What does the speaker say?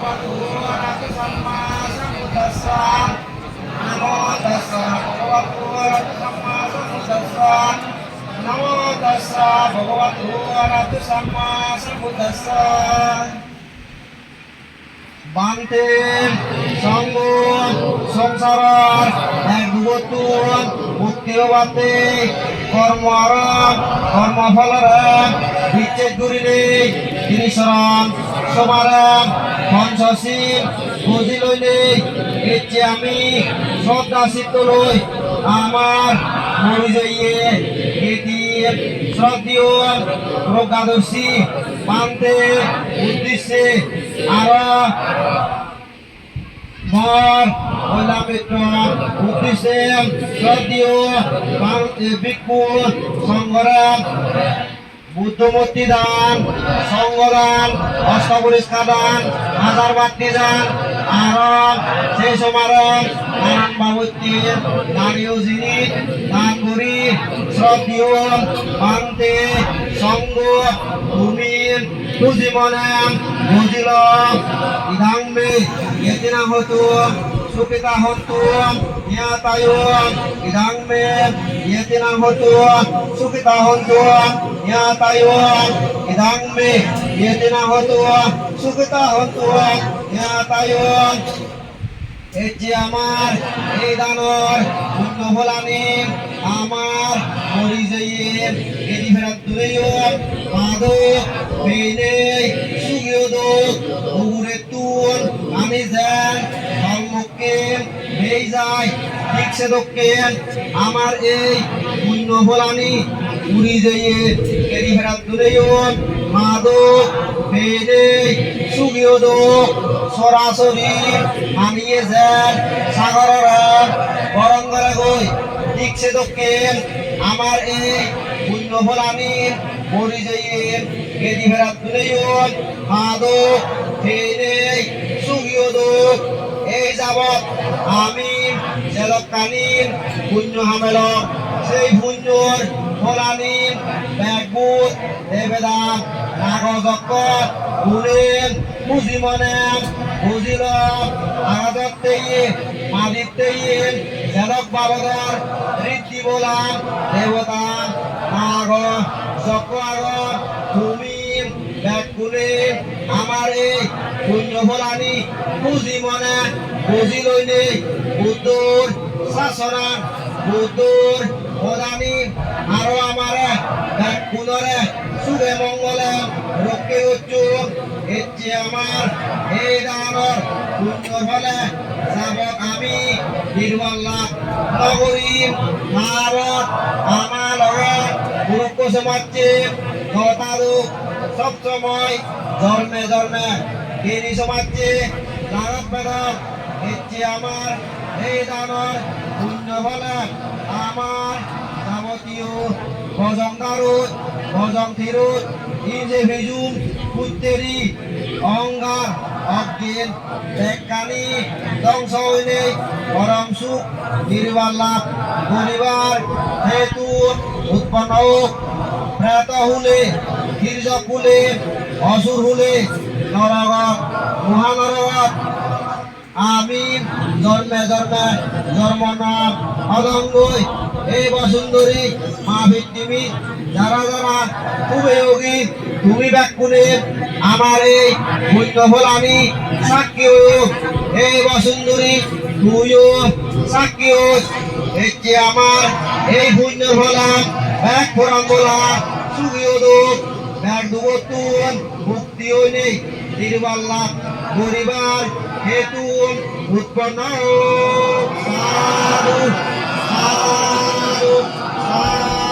भगवतो अरहतो सम्मा सम्बुद्धस्सा नमो तस्सा भगवतो अरहतो सम्मा सम्बुद्धस्सा नमो तस्सा भगवतो अरहतो सम्मा सम्बुद्धस्सा বান্তে সঙ্গ সংসার এক দুবতুন মুক্তিও বাতে কর্মর কর্মফলর বিচ্ছেদ করিলে তিনি শরণ সমারাম পঞ্চশীল বুঝি লইলে ইচ্ছে আমি শ্রদ্ধা চিত্ত লই আমার মরি যাইয়ে এটি শ্রদ্ধীয় প্রজ্ঞাদর্শী পান্তে উদ্দেশ্যে আর মর মহিলা মিত্র উদ্দেশ্যে শ্রদ্ধীয় ভিক্ষু সংগ্রাম বুদ্ধমূর্তি দান সংগদান অষ্টপরিষ্কার দান হাজার বাক্তি দান আর সেই সমারণ নানান বাবত্যের দানীয় জিনিস দান করি শ্রদ্ধীয় পান্তে সঙ্গ ভূমির তুজি মনে বুঝিল ইদাংবে এদিনা হতো সুপিতা হন্তু জ্ঞাতায় ইদাংবে এদিনা হতো সুপিতা হন্তু জ্ঞাতায় ইদাংবে এদিনা হতো সুপিতা হন্তু জ্ঞাতায় এই যে আমার এই দানর পুণ্য ভোলানি আমার মরি যাইয়ে এদি ফেরাত দূরেও মাদো বেনে সুগিও দো উগুরে তুন আমি যান ধর্মকে এই যায় ঠিকসে দক্ষেন আমার এই পুণ্য ভোলানি উড়ি যাইয়ে এদি ফেরাত দূরেও মাদো বেনে সুগিও দো সরাসরি আনিয়ে যান সাগরের বরঙ্গরে গই ঠিকসে দক্ষেন আমার এই পুণ্য ভোলানি মরি যাইয়ে এদি ফেরাত দূরেও মাদো ফেরে সুগিও দো এই যাবৎ আমি জেলকালীন পুণ্য হামেল সেই পুণ্যর ফলানি ব্যাগবুত দেবেদান নাগযক্ষ গুণেন বুঝি মনে বুঝিল আগাদত্তেই মাদিত্তেই জেলক বাবদর ঋদ্ধি বলাম দেবতা নাগ যক্ষ আগর তুমি ব্যাগগুলে আমার এই পুণ্য ফলানি বুঝি মনে বুঝি লইলে বুদ্ধর শাসনা বুদ্ধর প্রধানী আরো আমার ব্যাগগুলরে সুখে মঙ্গলে রক্ষে উচ্চু ইচ্ছে আমার এই দানর পুণ্য ফলে যাবক আমি নির্মল্লা নগরী ভারত আমার গুরুত্ব সমাজে গতারূপ সবসময় জন্মে জন্মে তিনি সমাজে লাগাত বেদক ইচ্ছে আমার এই দানর পুণ্য ফলে আমার যাবতীয় ভজং দারুদ ভজং থিরুদ ইজে ভিজুম পুত্তেরি অঙ্গার অজ্ঞেন ব্যাখ্যানি ধ্বংস হইলে পরম সুখ নির্বাণ লাভ করিবার হেতু উৎপন্ন হোক প্রেত হুলে গির্জক হুলে অসুর হুলে নরগত মহানরগত আমি জন্মে জন্মে জন্ম নাম অদঙ্গই এই বসুন্ধরী মা ভিত্তিমি যারা যারা তুমি যোগী তুমি ব্যাকুলে আমার এই পুণ্য ফল আমি সাক্ষী হোক এই বসুন্ধরী তুইও সাক্ষী হোক যে আমার এই পুণ্য ফলাম ব্যাগ ফোরাম বলা সুখীয় দোক ব্যাগ দুবতুন মুক্তিও নেই নির্বাল্লা পরিবার হেতু উৎপন্ন সাধু সাধু সাধু